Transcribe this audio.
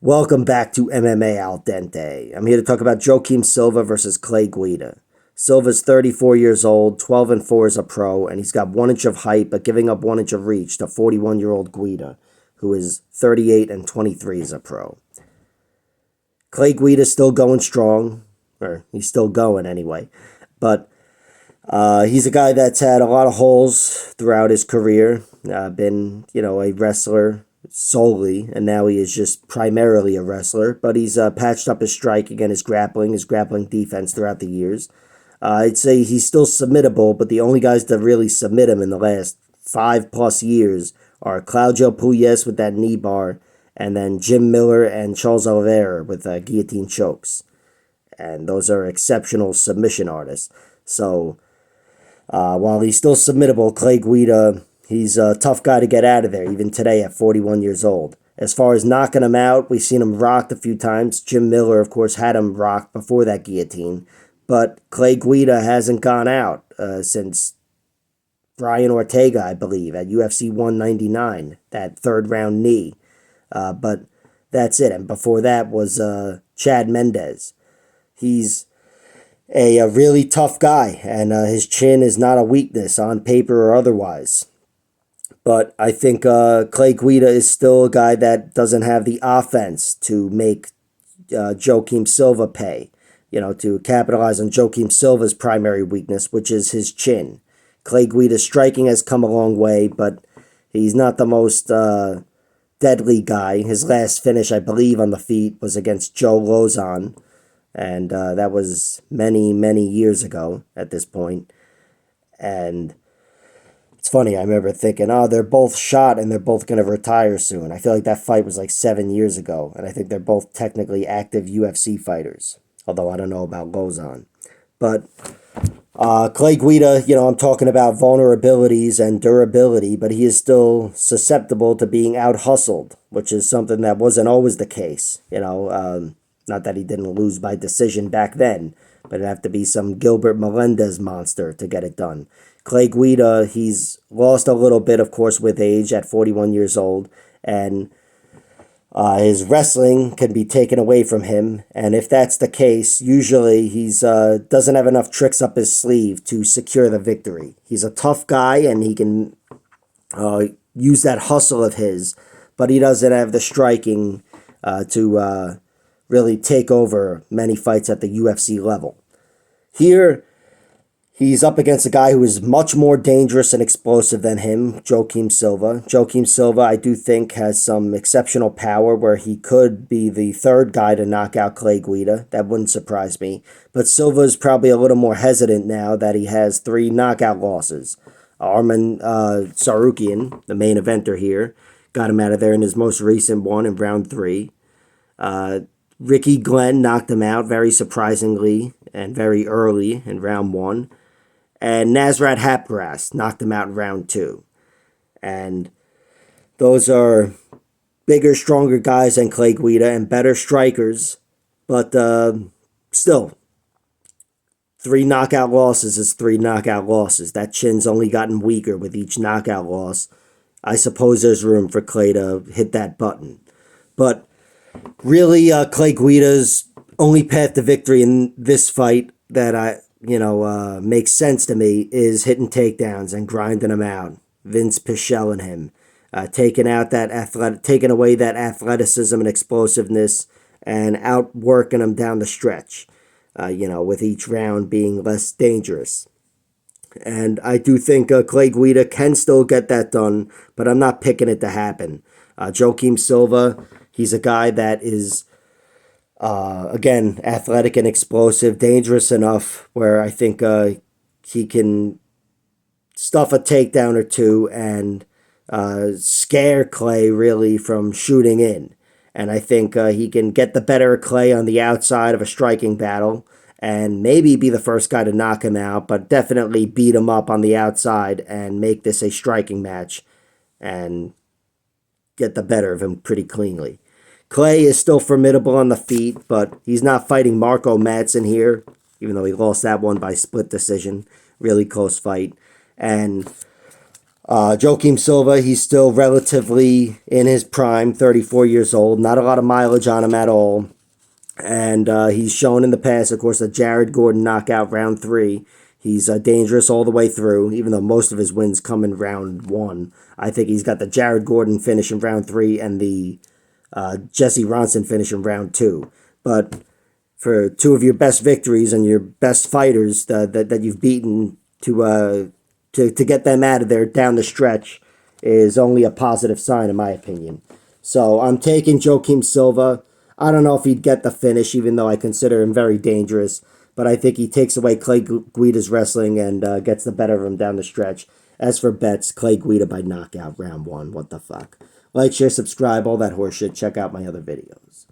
Welcome back to MMA Al Dente. I'm here to talk about Joaquim Silva versus Clay Guida. Silva's 34 years old, 12-4 as a pro, and he's got 1 inch of height, but giving up 1 inch of reach to 41-year-old Guida, who is 38-23 as a pro. Clay Guida's still going strong, or he's still going anyway, but he's a guy that's had a lot of holes throughout his career, been, a wrestler solely, and now he is just primarily a wrestler, but he's patched up his striking and his grappling defense throughout the years. I'd say he's still submittable, but the only guys to really submit him in the last 5+ years are Claudio Puelles with that knee bar, and then Jim Miller and Charles Oliveira with guillotine chokes. And those are exceptional submission artists. So, while he's still submittable, Clay Guida, he's a tough guy to get out of there, even today at 41 years old. As far as knocking him out, we've seen him rocked a few times. Jim Miller, of course, had him rocked before that guillotine. But Clay Guida hasn't gone out since Brian Ortega, I believe, at UFC 199, that third-round knee. But that's it. And before that was Chad Mendez. He's a really tough guy, and his chin is not a weakness on paper or otherwise. But I think Clay Guida is still a guy that doesn't have the offense to make Joaquim Silva pay, to capitalize on Joaquim Silva's primary weakness, which is his chin. Clay Guida's striking has come a long way, but he's not the most deadly guy. His last finish, I believe, on the feet was against Joe Lozon, and that was many, many years ago at this point. And it's funny, I remember thinking, they're both shot and they're both going to retire soon. I feel like that fight was like 7 years ago, and I think they're both technically active UFC fighters, although I don't know about Lozon. But Clay Guida, I'm talking about vulnerabilities and durability, but he is still susceptible to being out-hustled, which is something that wasn't always the case. Not that he didn't lose by decision back then, but it'd have to be some Gilbert Melendez monster to get it done. Clay Guida, he's lost a little bit, of course, with age at 41 years old, and his wrestling can be taken away from him. And if that's the case, usually he's doesn't have enough tricks up his sleeve to secure the victory. He's a tough guy, and he can use that hustle of his, but he doesn't have the striking to really take over many fights at the UFC level. Here, he's up against a guy who is much more dangerous and explosive than him, Joaquim Silva. Joaquim Silva, I do think, has some exceptional power where he could be the third guy to knock out Clay Guida. That wouldn't surprise me. But Silva is probably a little more hesitant now that he has 3 knockout losses. Arman Sarukian, the main eventer here, got him out of there in his most recent one in round 3. Ricky Glenn knocked him out very surprisingly and very early in round 1. And Nasrat Haqparast knocked him out in round 2. And those are bigger, stronger guys than Clay Guida and better strikers. But still, 3 knockout losses is 3 knockout losses. That chin's only gotten weaker with each knockout loss. I suppose there's room for Clay to hit that button. But really, Clay Guida's only path to victory in this fight that makes sense to me is hitting takedowns and grinding them out. Vince Pichelling him, taking away that athleticism and explosiveness, and outworking him down the stretch. With each round being less dangerous. And I do think Clay Guida can still get that done, but I'm not picking it to happen. Joaquim Silva, he's a guy that is, again, athletic and explosive, dangerous enough where I think he can stuff a takedown or two and scare Clay really from shooting in. And I think he can get the better of Clay on the outside of a striking battle and maybe be the first guy to knock him out, but definitely beat him up on the outside and make this a striking match and get the better of him pretty cleanly. Clay is still formidable on the feet, but he's not fighting Marco Madsen here, even though he lost that one by split decision. Really close fight. And Joaquim Silva, he's still relatively in his prime, 34 years old. Not a lot of mileage on him at all. And he's shown in the past, of course, the Jared Gordon knockout round 3. He's dangerous all the way through, even though most of his wins come in round 1. I think he's got the Jared Gordon finish in round 3 and the Jesse Ronson finish in round 2. But for two of your best victories and your best fighters that you've beaten to get them out of there down the stretch is only a positive sign, in my opinion. So I'm taking Joaquim Silva. I don't know if he'd get the finish, even though I consider him very dangerous. But I think he takes away Clay Guida's wrestling and gets the better of him down the stretch. As for bets, Clay Guida by knockout round 1. What the fuck? Like, share, subscribe, all that horseshit. Check out my other videos.